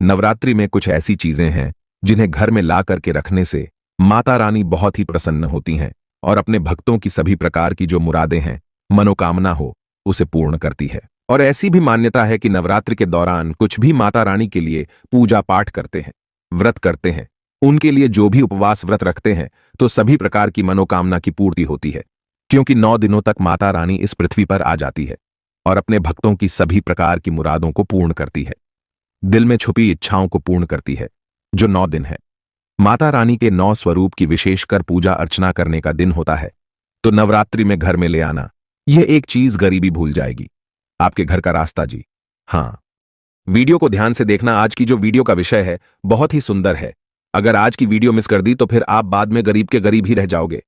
नवरात्रि में कुछ ऐसी चीजें हैं जिन्हें घर में ला करके रखने से माता रानी बहुत ही प्रसन्न होती हैं और अपने भक्तों की सभी प्रकार की जो मुरादें हैं, मनोकामना हो, उसे पूर्ण करती है। और ऐसी भी मान्यता है कि नवरात्रि के दौरान कुछ भी माता रानी के लिए पूजा पाठ करते हैं, व्रत करते हैं, उनके लिए जो भी उपवास व्रत रखते हैं, तो सभी प्रकार की मनोकामना की पूर्ति होती है, क्योंकि 9 दिनों तक माता रानी इस पृथ्वी पर आ जाती है और अपने भक्तों की सभी प्रकार की मुरादों को पूर्ण करती है, दिल में छुपी इच्छाओं को पूर्ण करती है। जो 9 दिन है, माता रानी के 9 स्वरूप की विशेषकर पूजा अर्चना करने का दिन होता है, तो नवरात्रि में घर में ले आना, यह एक चीज गरीबी भूल जाएगी, आपके घर का रास्ता जी। हाँ, वीडियो को ध्यान से देखना। आज की जो वीडियो का विषय है बहुत ही सुंदर है। अगर आज की वीडियो मिस कर दी तो फिर आप बाद में गरीब के गरीब ही रह जाओगे।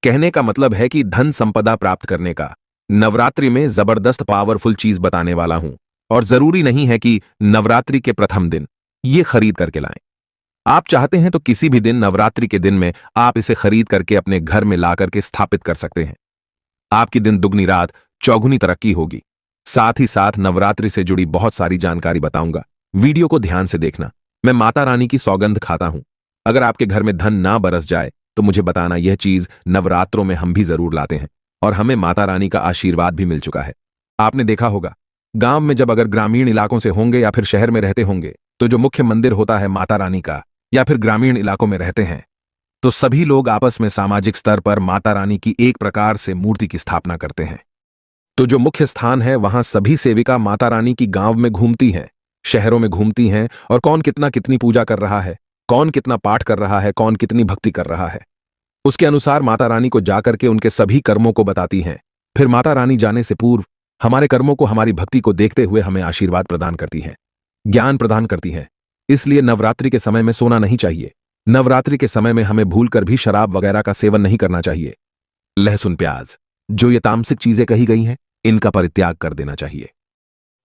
कहने का मतलब है कि धन संपदा प्राप्त करने का नवरात्रि में जबरदस्त पावरफुल चीज बताने वाला हूं, और जरूरी नहीं है कि नवरात्रि के प्रथम दिन ये खरीद करके लाएं। आप चाहते हैं तो किसी भी दिन नवरात्रि के दिन में आप इसे खरीद करके अपने घर में ला करके स्थापित कर सकते हैं। आपकी दिन दुगनी रात चौगुनी तरक्की होगी। साथ ही साथ नवरात्रि से जुड़ी बहुत सारी जानकारी बताऊंगा, वीडियो को ध्यान से देखना। मैं माता रानी की सौगंध खाता हूं, अगर आपके घर में धन ना बरस जाए तो मुझे बताना। यह चीज नवरात्रों में हम भी जरूर लाते हैं और हमें माता रानी का आशीर्वाद भी मिल चुका है। आपने देखा होगा, गांव में जब अगर ग्रामीण इलाकों से होंगे या फिर शहर में रहते होंगे, तो जो मुख्य मंदिर होता है माता रानी का, या फिर ग्रामीण इलाकों में रहते हैं, तो सभी लोग आपस में सामाजिक स्तर पर माता रानी की एक प्रकार से मूर्ति की स्थापना करते हैं। तो जो मुख्य स्थान है वहां सभी सेविका माता रानी की गांव में घूमती हैं, शहरों में घूमती हैं, और कौन कितना कितनी पूजा कर रहा है, कौन कितना पाठ कर रहा है, कौन कितनी भक्ति कर रहा है, उसके अनुसार माता रानी को जाकर के उनके सभी कर्मों को बताती हैं। फिर माता रानी जाने से पूर्व हमारे कर्मों को, हमारी भक्ति को देखते हुए हमें आशीर्वाद प्रदान करती हैं, ज्ञान प्रदान करती हैं। इसलिए नवरात्रि के समय में सोना नहीं चाहिए। नवरात्रि के समय में हमें भूलकर भी शराब वगैरह का सेवन नहीं करना चाहिए। लहसुन, प्याज, जो ये तामसिक चीजें कही गई हैं, इनका परित्याग कर देना चाहिए।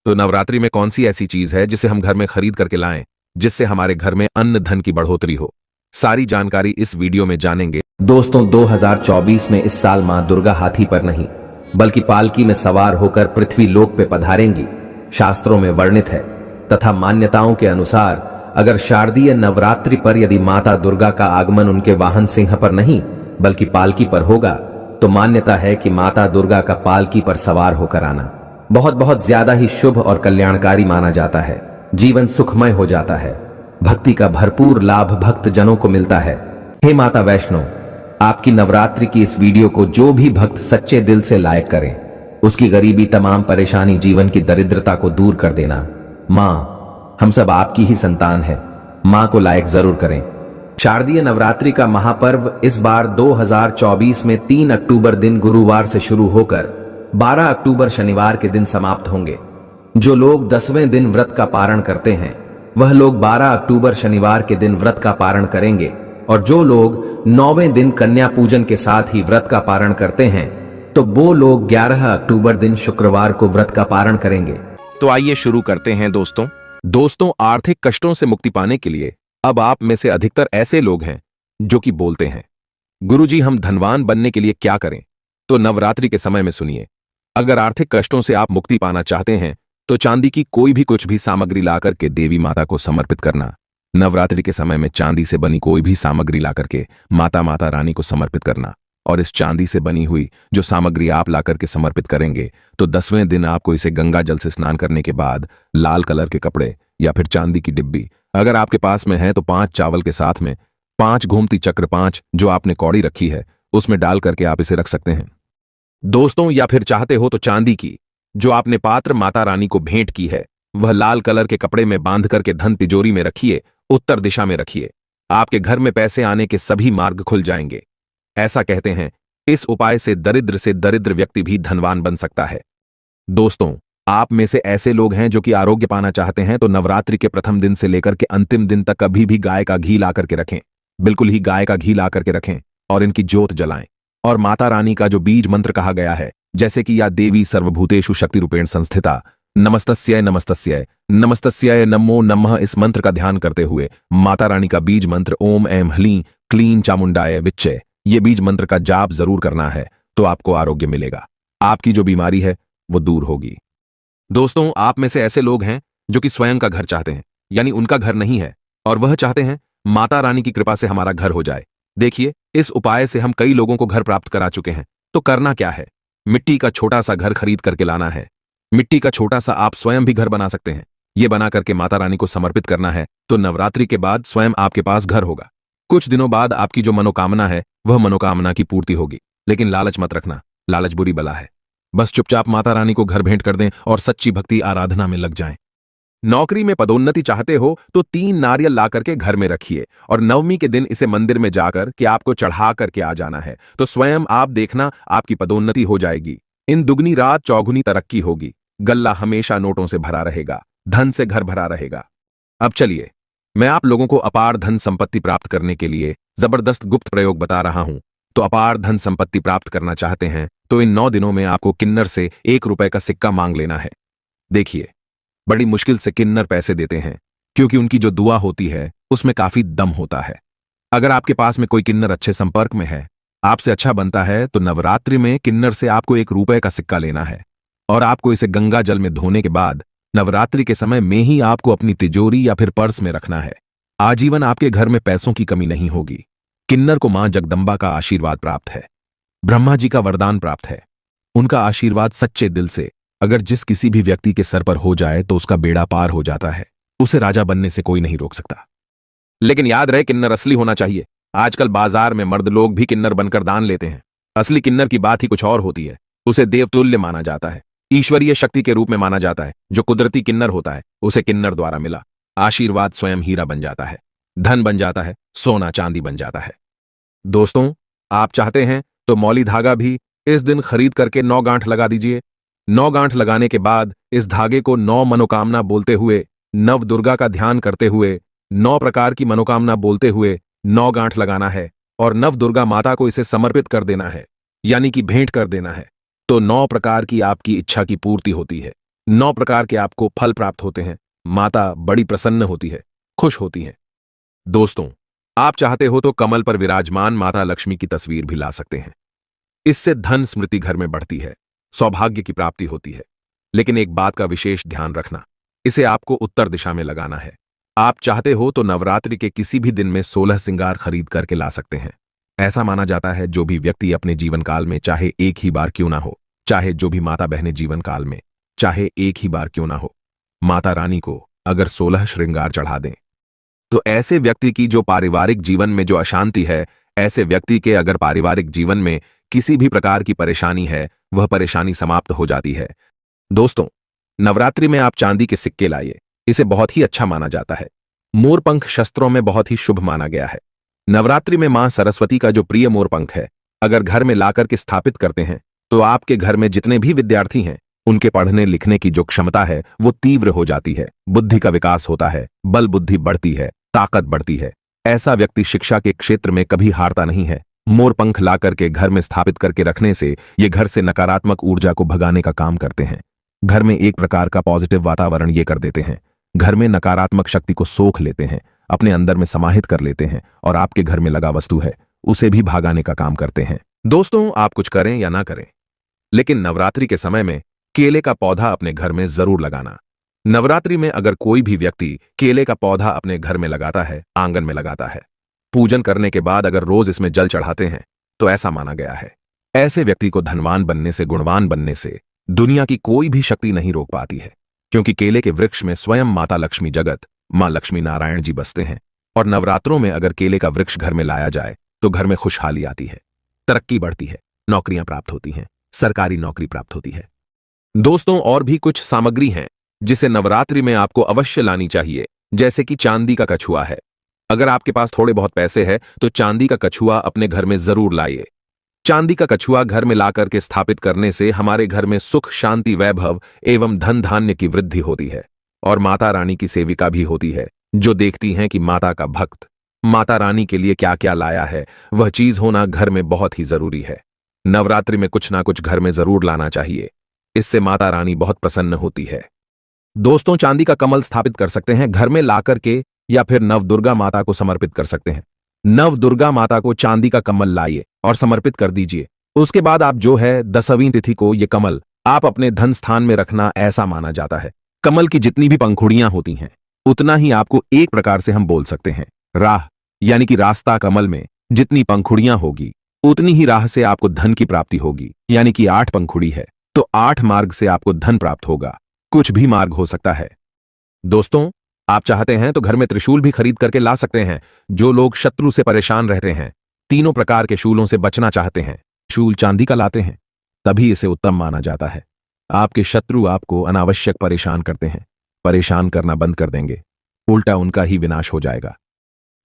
तो नवरात्रि में कौन सी ऐसी चीज है जिसे हम घर में खरीद करके लाएं, जिससे हमारे घर में अन्न धन की बढ़ोतरी हो? सारी जानकारी इस वीडियो में जानेंगे। दोस्तों, 2024 में इस साल मां दुर्गा हाथी पर नहीं बल्कि पालकी में सवार होकर पृथ्वी लोक पे पधारेंगी, शास्त्रों में वर्णित है। तथा मान्यताओं के अनुसार अगर शारदीय नवरात्रि पर यदि माता दुर्गा का आगमन उनके वाहन सिंह पर नहीं बल्कि पालकी पर होगा, तो मान्यता है कि माता दुर्गा का पालकी पर सवार होकर आना बहुत बहुत ज्यादा ही शुभ और कल्याणकारी माना जाता है। जीवन सुखमय हो जाता है, भक्ति का भरपूर लाभ भक्त जनों को मिलता है। हे माता वैष्णो, आपकी नवरात्रि की इस वीडियो को जो भी भक्त सच्चे दिल से लाइक करें, उसकी गरीबी, तमाम परेशानी, जीवन की दरिद्रता को दूर कर देना। मां, हम सब आपकी ही संतान है, मां को लाइक जरूर करें। शारदीय नवरात्रि का महापर्व इस बार 2024 में 3 अक्टूबर दिन गुरुवार से शुरू होकर 12 अक्टूबर शनिवार के दिन समाप्त होंगे। जो लोग 10वें दिन व्रत का पारण करते हैं, वह लोग 12 अक्टूबर शनिवार के दिन व्रत का पारण करेंगे, और जो लोग 9वें दिन कन्या पूजन के साथ ही व्रत का पारण करते हैं, तो वो लोग 11 अक्टूबर दिन शुक्रवार को व्रत का पारण करेंगे। तो आइए शुरू करते हैं। दोस्तों, आर्थिक कष्टों से मुक्ति पाने के लिए अब आप में से अधिकतर ऐसे लोग हैं जो कि बोलते हैं, गुरुजी हम धनवान बनने के लिए क्या करें? तो नवरात्रि के समय में सुनिए। अगर आर्थिक कष्टों से आप मुक्ति पाना चाहते हैं तो चांदी की कोई भी कुछ भी सामग्री लाकर के देवी माता को समर्पित करना। नवरात्रि के समय में चांदी से बनी कोई भी सामग्री लाकर के माता रानी को समर्पित करना, और इस चांदी से बनी हुई जो सामग्री आप लाकर के समर्पित करेंगे, तो 10वें दिन आपको इसे गंगा जल से स्नान करने के बाद लाल कलर के कपड़े या फिर चांदी की डिब्बी, अगर आपके पास में है तो 5 चावल के साथ में 5 घूमती चक्र, 5 जो आपने कौड़ी रखी है उसमें डाल करके आप इसे रख सकते हैं दोस्तों। या फिर चाहते हो तो चांदी की जो आपने पात्र माता रानी को भेंट की है, वह लाल कलर के कपड़े में बांध करके धन तिजोरी में रखिए, उत्तर दिशा में रखिए। आपके घर में पैसे आने के सभी मार्ग खुल जाएंगे। ऐसा कहते हैं, इस उपाय से दरिद्र व्यक्ति भी धनवान बन सकता है। दोस्तों, आप में से ऐसे लोग हैं जो कि आरोग्य पाना चाहते हैं, तो नवरात्रि के प्रथम दिन से लेकर के अंतिम दिन तक कभी भी गाय का घी ला करके रखें, बिल्कुल ही गाय का घी ला करके रखें और इनकी ज्योत जलाएं। और माता रानी का जो बीज मंत्र कहा गया है, जैसे कि या देवी सर्वभूतेषु शक्ति रूपेण संस्थिता, नमस्तस्यै नमस्तस्यै नमस्तस्यै नमो नमः, इस मंत्र का ध्यान करते हुए माता रानी का बीज मंत्र ओम ऐं ह्लीं क्लीं चामुंडाय विच्चे, ये बीज मंत्र का जाप जरूर करना है, तो आपको आरोग्य मिलेगा, आपकी जो बीमारी है वो दूर होगी। दोस्तों, आप में से ऐसे लोग हैं जो कि स्वयं का घर चाहते हैं, यानी उनका घर नहीं है और वह चाहते हैं माता रानी की कृपा से हमारा घर हो जाए। देखिए, इस उपाय से हम कई लोगों को घर प्राप्त करा चुके हैं। तो करना क्या है? मिट्टी का छोटा सा घर खरीद करके लाना है। मिट्टी का छोटा सा आप स्वयं भी घर बना सकते हैं। ये बना करके माता रानी को समर्पित करना है, तो नवरात्रि के बाद स्वयं आपके पास घर होगा। कुछ दिनों बाद आपकी जो मनोकामना है वह मनोकामना की पूर्ति होगी। लेकिन लालच मत रखना, लालच बुरी बला है। बस चुपचाप माता रानी को घर भेंट कर दें और सच्ची भक्ति आराधना में लग जाएं। नौकरी में पदोन्नति चाहते हो तो 3 नारियल ला करके घर में रखिए और नवमी के दिन इसे मंदिर में जाकर के आपको चढ़ा करके आ जाना है, तो स्वयं आप देखना आपकी पदोन्नति हो जाएगी। इन दुगनी रात चौगुनी तरक्की होगी। गल्ला हमेशा नोटों से भरा रहेगा, धन से घर भरा रहेगा। अब चलिए, मैं आप लोगों को अपार धन संपत्ति प्राप्त करने के लिए जबरदस्त गुप्त प्रयोग बता रहा हूं। तो अपार धन संपत्ति प्राप्त करना चाहते हैं तो इन 9 दिनों में आपको किन्नर से 1 रुपए का सिक्का मांग लेना है। देखिए, बड़ी मुश्किल से किन्नर पैसे देते हैं, क्योंकि उनकी जो दुआ होती है उसमें काफी दम होता है। अगर आपके पास में कोई किन्नर अच्छे संपर्क में है, आपसे अच्छा बनता है, तो नवरात्रि में किन्नर से आपको 1 रुपए का सिक्का लेना है और आपको इसे गंगा जल में धोने के बाद नवरात्रि के समय में ही आपको अपनी तिजोरी या फिर पर्स में रखना है। आजीवन आपके घर में पैसों की कमी नहीं होगी। किन्नर को मां जगदंबा का आशीर्वाद प्राप्त है, ब्रह्मा जी का वरदान प्राप्त है। उनका आशीर्वाद सच्चे दिल से अगर जिस किसी भी व्यक्ति के सर पर हो जाए तो उसका बेड़ा पार हो जाता है। उसे राजा बनने से कोई नहीं रोक सकता। लेकिन याद रहे, किन्नर असली होना चाहिए। आजकल बाजार में मर्द लोग भी किन्नर बनकर दान लेते हैं। असली किन्नर की बात ही कुछ और होती है। उसे देवतुल्य माना जाता है, ईश्वरीय शक्ति के रूप में माना जाता है। जो कुदरती किन्नर होता है उसे किन्नर द्वारा मिला आशीर्वाद स्वयं हीरा बन जाता है, धन बन जाता है, सोना चांदी बन जाता है। दोस्तों, आप चाहते हैं तो मौली धागा भी इस दिन खरीद करके 9 गांठ लगा दीजिए। 9 गांठ लगाने के बाद इस धागे को 9 मनोकामना बोलते हुए, नव दुर्गा का ध्यान करते हुए, 9 प्रकार की मनोकामना बोलते हुए 9 गांठ लगाना है और नव दुर्गा माता को इसे समर्पित कर देना है, यानी कि भेंट कर देना है। तो 9 प्रकार की आपकी इच्छा की पूर्ति होती है। 9 प्रकार के आपको फल प्राप्त होते हैं। माता बड़ी प्रसन्न होती है, खुश होती है। दोस्तों, आप चाहते हो तो कमल पर विराजमान माता लक्ष्मी की तस्वीर भी ला सकते हैं। इससे धन स्मृति घर में बढ़ती है, सौभाग्य की प्राप्ति होती है। लेकिन एक बात का विशेष ध्यान रखना, इसे आपको उत्तर दिशा में लगाना है। आप चाहते हो तो नवरात्रि के किसी भी दिन में 16 सिंगार खरीद करके ला सकते हैं। ऐसा माना जाता है जो भी व्यक्ति अपने जीवन काल में चाहे एक ही बार क्यों ना हो, चाहे जो भी माता बहनें जीवन काल में चाहे एक ही बार क्यों ना हो, माता रानी को अगर 16 श्रृंगार चढ़ा दें, तो ऐसे व्यक्ति की जो पारिवारिक जीवन में जो अशांति है, ऐसे व्यक्ति के अगर पारिवारिक जीवन में किसी भी प्रकार की परेशानी है, वह परेशानी समाप्त हो जाती है। दोस्तों, नवरात्रि में आप चांदी के सिक्के लाइए, इसे बहुत ही अच्छा माना जाता है। मोरपंख शस्त्रों में बहुत ही शुभ माना गया है। नवरात्रि में मां सरस्वती का जो प्रिय मोरपंख है, अगर घर में लाकर के स्थापित करते हैं, तो आपके घर में जितने भी विद्यार्थी हैं, उनके पढ़ने लिखने की जो क्षमता है वो तीव्र हो जाती है, बुद्धि का विकास होता है, बल बुद्धि बढ़ती है, ताकत बढ़ती है। ऐसा व्यक्ति शिक्षा के क्षेत्र में कभी हारता नहीं है। मोरपंख ला करके घर में स्थापित करके रखने से ये घर से नकारात्मक ऊर्जा को भगाने का काम करते हैं। घर में एक प्रकार का पॉजिटिव वातावरण ये कर देते हैं। घर में नकारात्मक शक्ति को सोख लेते हैं, अपने अंदर में समाहित कर लेते हैं और आपके घर में लगा वस्तु है उसे भी भागाने का काम करते हैं। दोस्तों, आप कुछ करें या ना करें, लेकिन नवरात्रि के समय में केले का पौधा अपने घर में जरूर लगाना। नवरात्रि में अगर कोई भी व्यक्ति केले का पौधा अपने घर में लगाता है, आंगन में लगाता है, पूजन करने के बाद अगर रोज इसमें जल चढ़ाते हैं, तो ऐसा माना गया है ऐसे व्यक्ति को धनवान बनने से, गुणवान बनने से दुनिया की कोई भी शक्ति नहीं रोक पाती है। क्योंकि केले के वृक्ष में स्वयं माता लक्ष्मी जगत, मां लक्ष्मी नारायण जी बसते हैं। और नवरात्रों में अगर केले का वृक्ष घर में लाया जाए तो घर में खुशहाली आती है, तरक्की बढ़ती है, नौकरियां प्राप्त होती हैं, सरकारी नौकरी प्राप्त होती है। दोस्तों, और भी कुछ सामग्री हैं जिसे नवरात्रि में आपको अवश्य लानी चाहिए, जैसे कि चांदी का कछुआ है। अगर आपके पास थोड़े बहुत पैसे हैं तो चांदी का कछुआ अपने घर में जरूर लाइए। चांदी का कछुआ घर में ला करके स्थापित करने से हमारे घर में सुख, शांति, वैभव एवं धन धान्य की वृद्धि होती है और माता रानी की सेविका भी होती है, जो देखती हैं कि माता का भक्त माता रानी के लिए क्या क्या लाया है। वह चीज होना घर में बहुत ही जरूरी है। नवरात्रि में कुछ ना कुछ घर में जरूर लाना चाहिए, इससे माता रानी बहुत प्रसन्न होती है। दोस्तों, चांदी का कमल स्थापित कर सकते हैं घर में ला करके, या फिर नव दुर्गा माता को समर्पित कर सकते हैं। नव दुर्गा माता को चांदी का कमल लाइए और समर्पित कर दीजिए। उसके बाद आप जो है 10वीं तिथि को ये कमल आप अपने धन स्थान में रखना, ऐसा माना जाता है। कमल की जितनी भी पंखुड़ियां होती हैं, उतना ही आपको एक प्रकार से हम बोल सकते हैं। राह यानी कि रास्ता कमल में जितनी पंखुड़ियां होगी उतनी ही राह से आपको धन की प्राप्ति होगी, यानी कि 8 पंखुड़ी है तो 8 मार्ग से आपको धन प्राप्त होगा। कुछ भी मार्ग हो सकता है। दोस्तों, आप चाहते हैं तो घर में त्रिशूल भी खरीद करके ला सकते हैं। जो लोग शत्रु से परेशान रहते हैं, तीनों प्रकार के शूलों से बचना चाहते हैं, शूल चांदी का लाते हैं, तभी इसे उत्तम माना जाता है। आपके शत्रु आपको अनावश्यक परेशान करते हैं, परेशान करना बंद कर देंगे, उल्टा उनका ही विनाश हो जाएगा।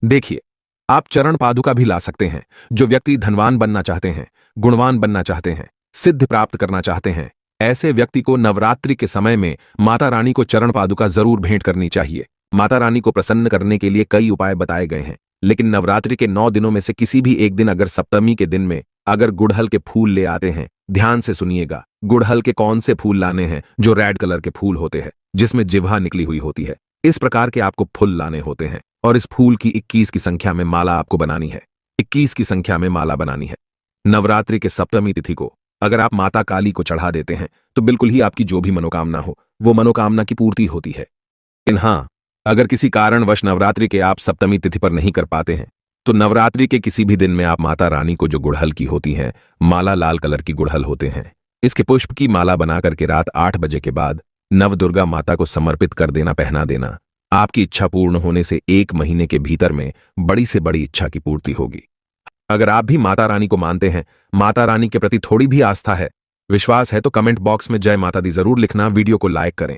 देखिए, आप चरण पादुका भी ला सकते हैं। जो व्यक्ति धनवान बनना चाहते हैं, गुणवान बनना चाहते हैं, सिद्ध प्राप्त करना चाहते हैं, ऐसे व्यक्ति को नवरात्रि के समय में माता रानी को चरण पादुका जरूर भेंट करनी चाहिए। माता रानी को प्रसन्न करने के लिए कई उपाय बताए गए हैं, लेकिन नवरात्रि के 9 दिनों में से किसी भी एक दिन, अगर सप्तमी के दिन में अगर गुड़हल के फूल ले आते हैं, ध्यान से सुनिएगा, गुड़हल के कौन से फूल लाने हैं? जो रेड कलर के फूल होते हैं, जिसमें जिह्वा निकली हुई होती है, इस प्रकार के आपको फूल लाने होते हैं और इस फूल की 21 की संख्या में माला आपको बनानी है। 21 की संख्या में माला बनानी है। नवरात्रि के सप्तमी तिथि को अगर आप माता काली को चढ़ा देते हैं तो बिल्कुल ही आपकी जो भी मनोकामना हो वो मनोकामना की पूर्ति होती है। लेकिन हाँ, अगर किसी कारणवश नवरात्रि के आप सप्तमी तिथि पर नहीं कर पाते हैं तो नवरात्रि के किसी भी दिन में आप माता रानी को, जो गुड़हल की होती हैं, माला लाल कलर की गुड़हल होते हैं, इसके पुष्प की माला बनाकर के रात 8 बजे के बाद नवदुर्गा माता को समर्पित कर देना, पहना देना। आपकी इच्छा पूर्ण होने से 1 महीने के भीतर में बड़ी से बड़ी इच्छा की पूर्ति होगी। अगर आप भी माता रानी को मानते हैं, माता रानी के प्रति थोड़ी भी आस्था है, विश्वास है, तो कमेंट बॉक्स में जय माता दी जरूर लिखना, वीडियो को लाइक करें।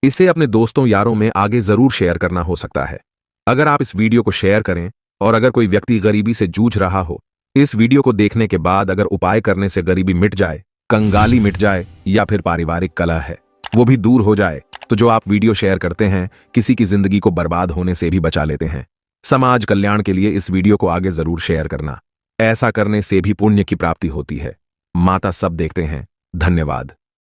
इसे अपने दोस्तों यारों में आगे जरूर शेयर करना हो सकता है। अगर आप इस वीडियो को शेयर करें और अगर कोई व्यक्ति गरीबी से जूझ रहा हो, इस वीडियो को देखने के बाद अगर उपाय करने से गरीबी मिट जाए, कंगाली मिट जाए, या फिर पारिवारिक कलह है वो भी दूर हो जाए, तो जो आप वीडियो शेयर करते हैं किसी की जिंदगी को बर्बाद होने से भी बचा लेते हैं। समाज कल्याण के लिए इस वीडियो को आगे जरूर शेयर करना। ऐसा करने से भी पुण्य की प्राप्ति होती है। माता सब देखते हैं। धन्यवाद।